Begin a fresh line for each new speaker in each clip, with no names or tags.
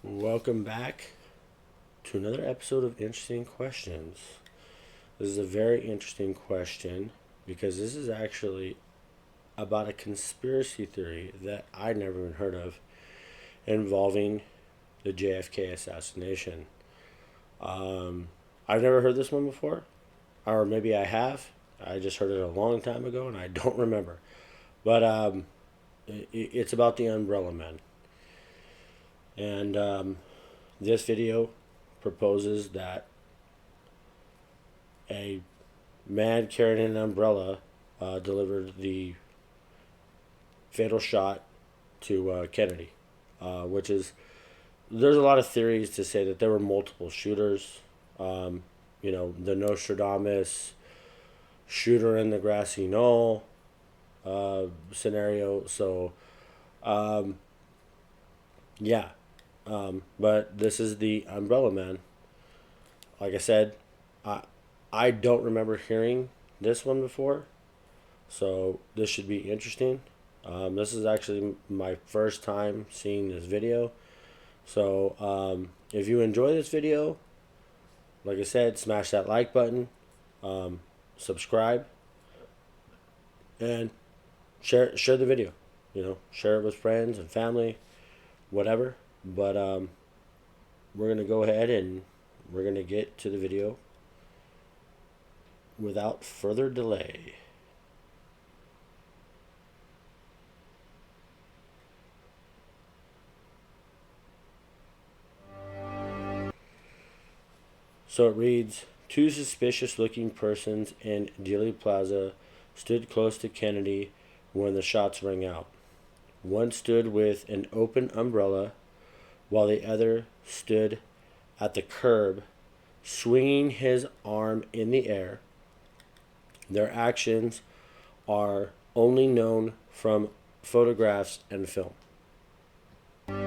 Welcome back to another episode of Interesting Questions. This is a very interesting question because this is actually about a conspiracy theory that I never even heard of involving the JFK assassination. I've never heard this one before, or maybe I have. I just heard it a long time ago and I don't remember. But it's about the Umbrella Men. And this video proposes that a man carrying an umbrella delivered the fatal shot to Kennedy, which is, there's a lot of theories to say that there were multiple shooters. The Nostradamus shooter in the grassy knoll scenario. So, yeah. But this is the Umbrella Man. Like I said, I don't remember hearing this one before, so this should be interesting. This is actually my first time seeing this video. So if you enjoy this video, like I said, smash that like button, subscribe, and share the video. Share it with friends and family, whatever. But we're going to go ahead and we're going to get to the video without further delay. So it reads, two suspicious looking persons in Dealey Plaza stood close to Kennedy when the shots rang out. One stood with an open umbrella while the other stood at the curb, swinging his arm in the air. Their actions are only known from photographs and film. The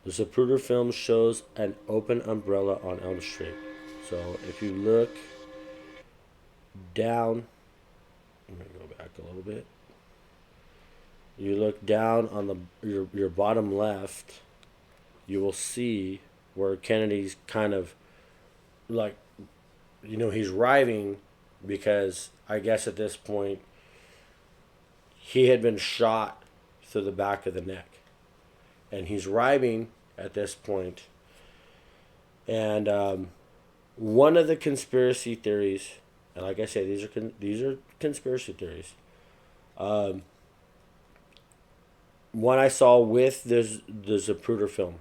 Zapruder film shows an open umbrella on Elm Street. So if you look down, I'm going to go back a little bit. You look down on your bottom left, you will see where Kennedy's kind of like, he's writhing because I guess at this point he had been shot through the back of the neck. And he's writhing at this point. And one of the conspiracy theories, and like I say, these are conspiracy theories. One I saw with the Zapruder film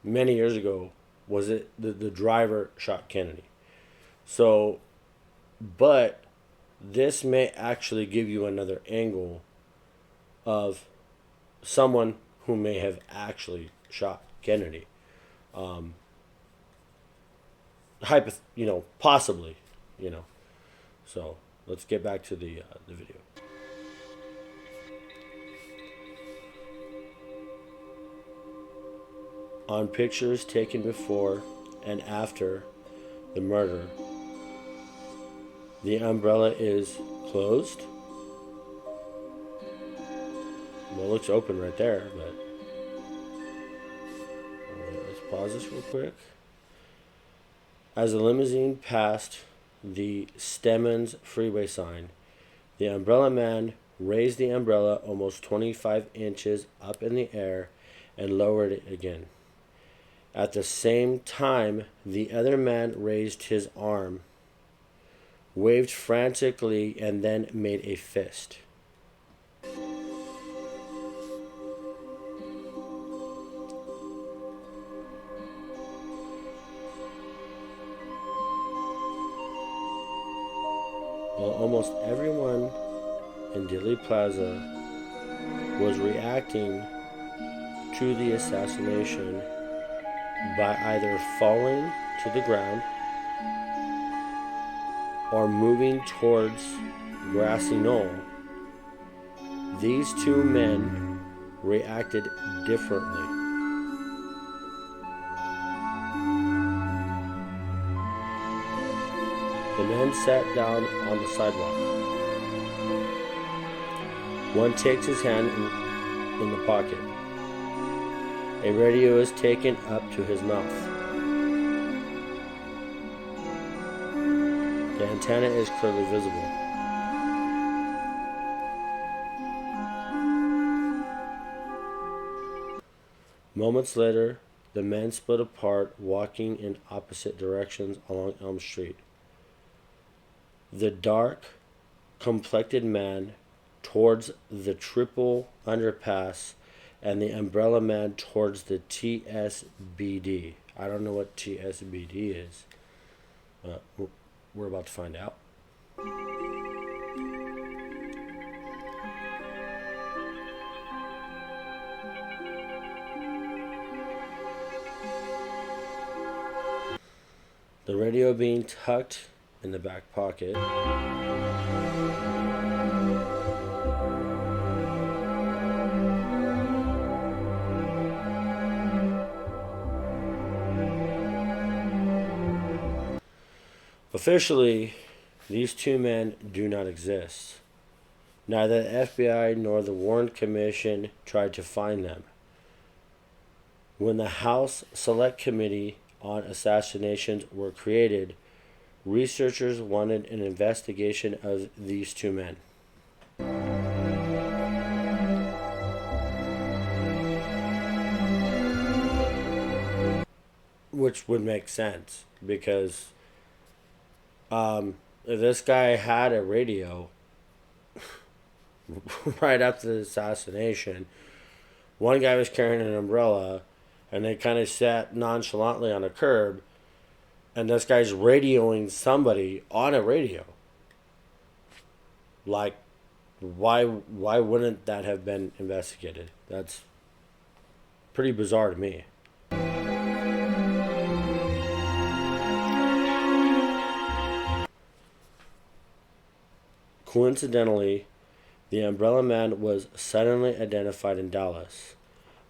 many years ago was it the driver shot Kennedy. So, but this may actually give you another angle of someone who may have actually shot Kennedy. Possibly, So let's get back to the video. On pictures taken before and after the murder, the umbrella is closed. Well, it looks open right there, but let's pause this real quick. As the limousine passed the Stemmons freeway sign, the Umbrella Man raised the umbrella almost 25 inches up in the air and lowered it again. At the same time, the other man raised his arm, waved frantically, and then made a fist. While almost everyone in Dealey Plaza was reacting to the assassination by either falling to the ground or moving towards Grassy Knoll, these two men reacted differently. The men sat down on the sidewalk. One takes his hand in the pocket. A radio is taken up to his mouth. The antenna is clearly visible. Moments later, the men split apart, walking in opposite directions along Elm Street. The dark, complected man towards the triple underpass, and the umbrella man towards the TSBD. I don't know what TSBD is. We're about to find out. The radio being tucked in the back pocket. Officially, these two men do not exist. Neither the FBI nor the Warren Commission tried to find them. When the House Select Committee on Assassinations were created, researchers wanted an investigation of these two men. Which would make sense because if this guy had a radio right after the assassination, one guy was carrying an umbrella and they kind of sat nonchalantly on a curb, and this guy's radioing somebody on a radio. Like, why wouldn't that have been investigated? That's pretty bizarre to me. Coincidentally, the umbrella man was suddenly identified in Dallas.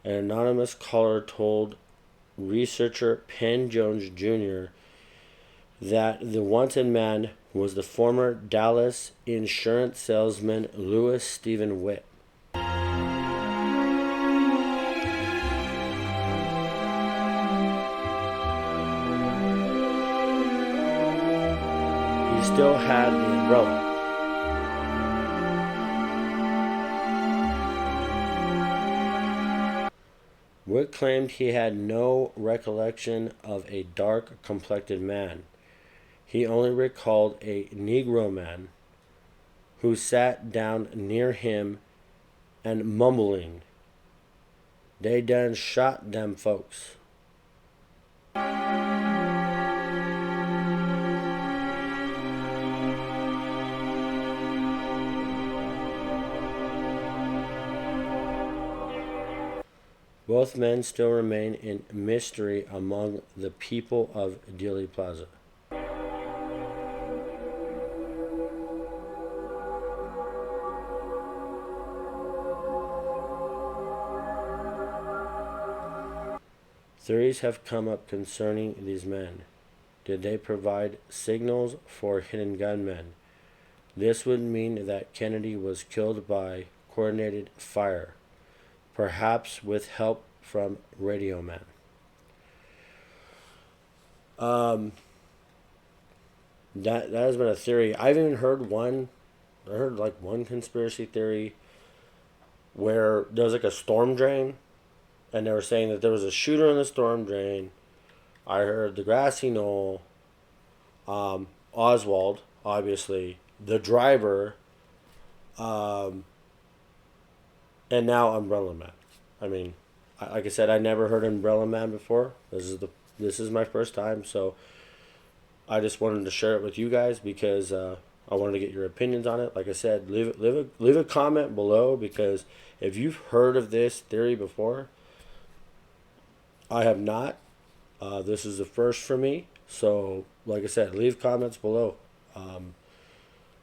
An anonymous caller told researcher Penn Jones Jr. that the wanted man was the former Dallas insurance salesman Louis Stephen Witt. He still had the umbrella. Witt claimed he had no recollection of a dark-complected man. He only recalled a Negro man who sat down near him and mumbling, "They done shot them folks." Both men still remain in mystery among the people of Dealey Plaza. Theories have come up concerning these men. Did they provide signals for hidden gunmen? This would mean that Kennedy was killed by coordinated fire, perhaps with help from Radio Man. That has been a theory. I've even heard one. I heard like one conspiracy theory where there was like a storm drain, and they were saying that there was a shooter in the storm drain. I heard the grassy knoll, Oswald, obviously, the driver, and now Umbrella Man. I mean, like I said, I never heard Umbrella Man before. This is my first time, so I just wanted to share it with you guys because I wanted to get your opinions on it. Like I said, leave a comment below, because if you've heard of this theory before, I have not. This is the first for me. So, like I said, leave comments below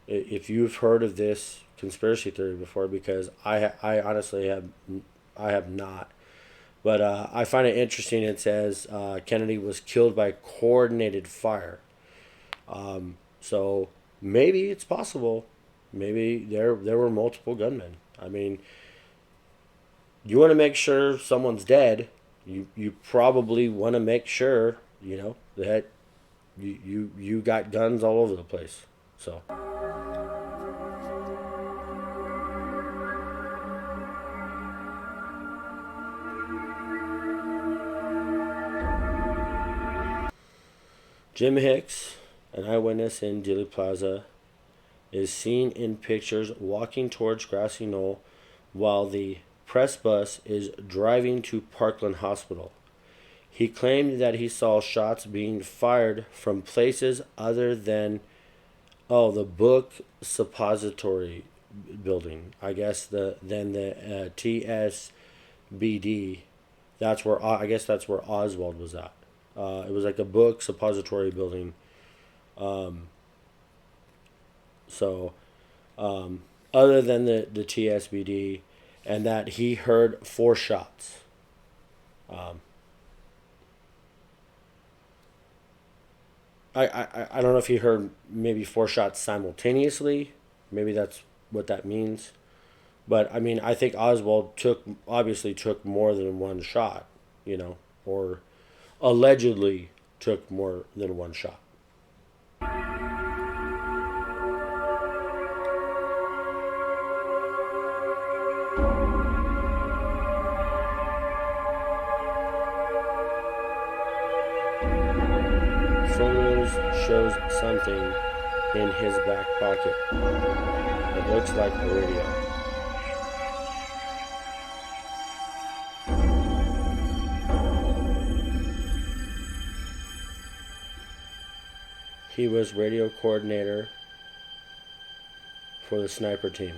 if you've heard of this conspiracy theory before, because I honestly have not. But I find it interesting. It says Kennedy was killed by coordinated fire. So maybe it's possible. Maybe there were multiple gunmen. I mean, you want to make sure someone's dead. You probably want to make sure that you got guns all over the place. So Jim Hicks, an eyewitness in Dealey Plaza, is seen in pictures walking towards Grassy Knoll while the press bus is driving to Parkland Hospital. He claimed that he saw shots being fired from places other than the book suppository building. I guess the TSBD. I guess that's where Oswald was at. It was like a book suppository building. Um, so other than the TSBD, and that he heard 4 shots. Um, I don't know if he heard maybe 4 shots simultaneously. Maybe that's what that means. But I mean, I think Oswald obviously took more than 1 shot, or allegedly took more than 1 shot. Photos shows something in his back pocket. It looks like a radio. He was radio coordinator for the sniper team.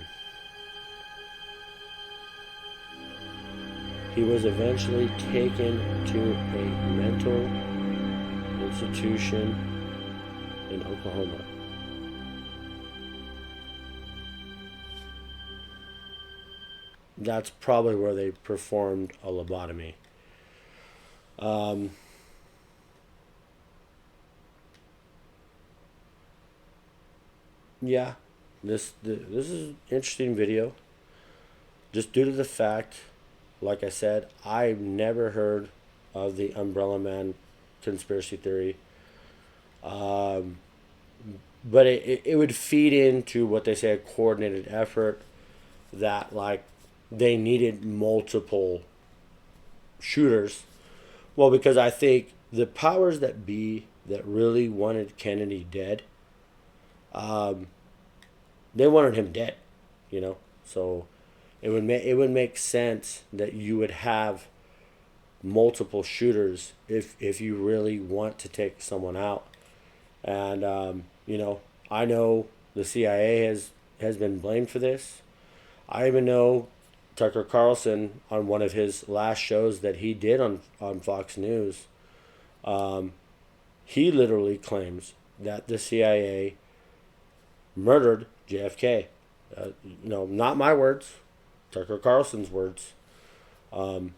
He was eventually taken to a mental institution in Oklahoma. That's probably where they performed a lobotomy. Um, yeah, this is an interesting video. Just due to the fact, like I said, I've never heard of the Umbrella Man conspiracy theory. Um, but it would feed into what they say, a coordinated effort, that like they needed multiple shooters. Well, because I think the powers that be that really wanted Kennedy dead, um, they wanted him dead, you know. So it would make sense that you would have multiple shooters if you really want to take someone out. And I know the CIA has been blamed for this. I even know Tucker Carlson, on one of his last shows that he did on Fox News, um, he literally claims that the CIA murdered JFK. Not my words, Tucker Carlson's words. Um,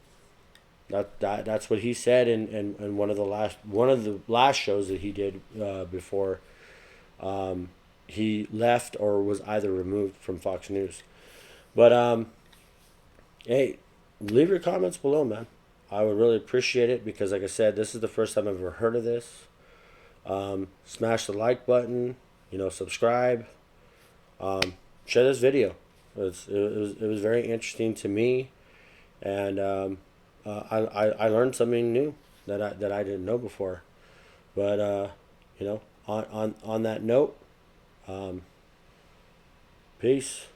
that's what he said in one of the last shows that he did before he left or was either removed from Fox News. But hey, leave your comments below, man. I would really appreciate it, because, like I said, this is the first time I've ever heard of this. Smash the like button. Subscribe. Share this video. It was very interesting to me, and I learned something new that I didn't know before. But on that note, peace.